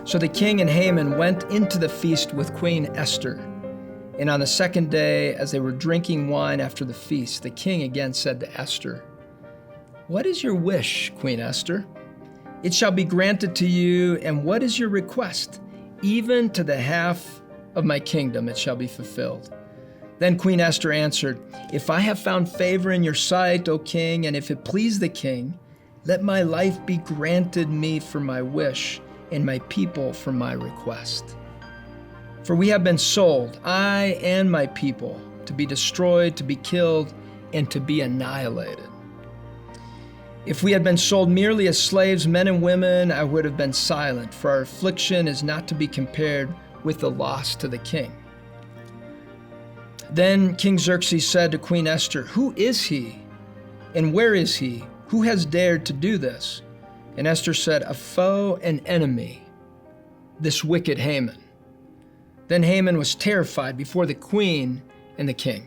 So the king and Haman went into the feast with Queen Esther. And on the second day, as they were drinking wine after the feast, the king again said to Esther, "What is your wish, Queen Esther? It shall be granted to you, and what is your request? Even to the half of my kingdom it shall be fulfilled." Then Queen Esther answered, "If I have found favor in your sight, O king, and if it please the king, let my life be granted me for my wish, and my people for my request. For we have been sold, I and my people, to be destroyed, to be killed, and to be annihilated. If we had been sold merely as slaves, men and women, I would have been silent, for our affliction is not to be compared with the loss to the king." Then King Xerxes said to Queen Esther, "Who is he, and where is he? Who has dared to do this?" And Esther said, "A foe, an enemy, this wicked Haman." Then Haman was terrified before the queen and the king.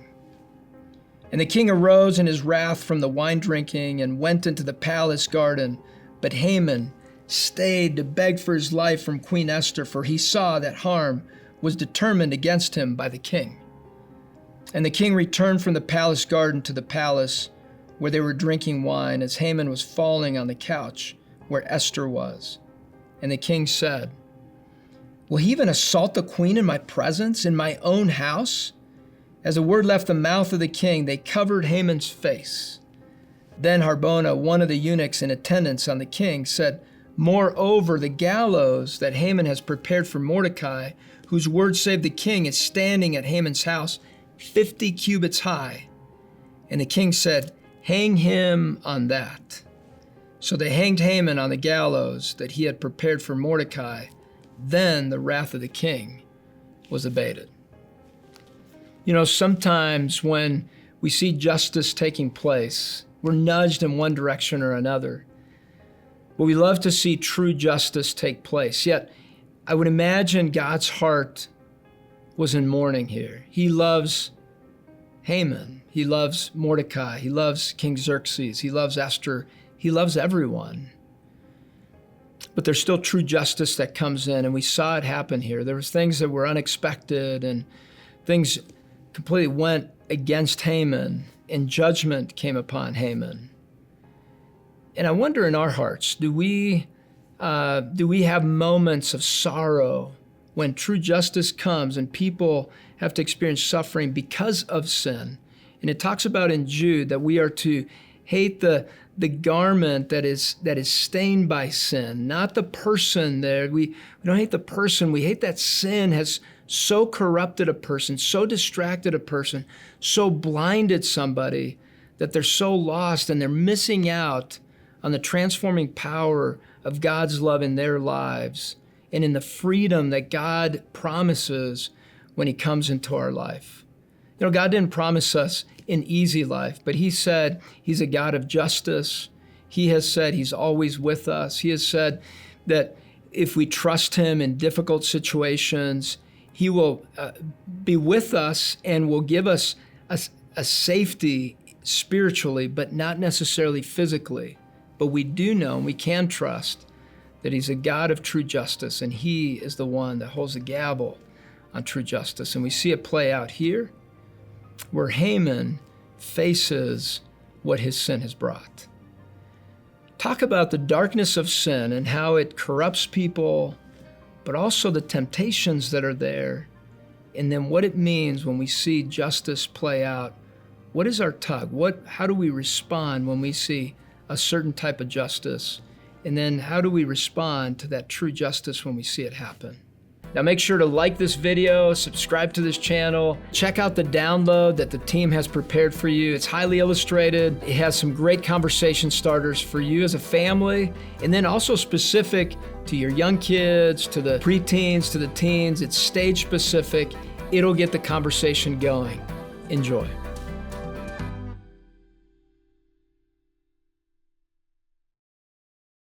And the king arose in his wrath from the wine drinking and went into the palace garden. But Haman stayed to beg for his life from Queen Esther, for he saw that harm was determined against him by the king. And the king returned from the palace garden to the palace where they were drinking wine, as Haman was falling on the couch where Esther was. And the king said, "Will he even assault the queen in my presence, in my own house?" As the word left the mouth of the king, they covered Haman's face. Then Harbona, one of the eunuchs in attendance on the king, said, "Moreover, the gallows that Haman has prepared for Mordecai, whose word saved the king, is standing at Haman's house 50 cubits high." And the king said, "Hang him on that." So they hanged Haman on the gallows that he had prepared for Mordecai. Then the wrath of the king was abated. You know, sometimes when we see justice taking place, we're nudged in one direction or another. But we love to see true justice take place. Yet, I would imagine God's heart was in mourning here. He loves Haman. He loves Mordecai. He loves King Xerxes. He loves Esther. He loves everyone. But there's still true justice that comes in, and we saw it happen here. There was things that were unexpected, and things completely went against Haman, and judgment came upon Haman. And I wonder in our hearts, do we have moments of sorrow when true justice comes and people have to experience suffering because of sin? And it talks about in Jude that we are to hate the garment that is stained by sin, not the person there. We don't hate the person. We hate that sin has so corrupted a person, so distracted a person, so blinded somebody that they're so lost and they're missing out on the transforming power of God's love in their lives and in the freedom that God promises when he comes into our life. You know, God didn't promise us an easy life, but he said he's a God of justice. He has said he's always with us. He has said that if we trust him in difficult situations, he will be with us and will give us a safety spiritually, but not necessarily physically. But we do know and we can trust that he's a God of true justice, and he is the one that holds the gavel on true justice. And we see it play out here, where Haman faces what his sin has brought. Talk about the darkness of sin and how it corrupts people, but also the temptations that are there, and then what it means when we see justice play out. What is our tug? How do we respond when we see a certain type of justice? And then how do we respond to that true justice when we see it happen? Now make sure to like this video, subscribe to this channel, check out the download that the team has prepared for you. It's highly illustrated. It has some great conversation starters for you as a family, and then also specific to your young kids, to the preteens, to the teens. It's stage specific. It'll get the conversation going. Enjoy.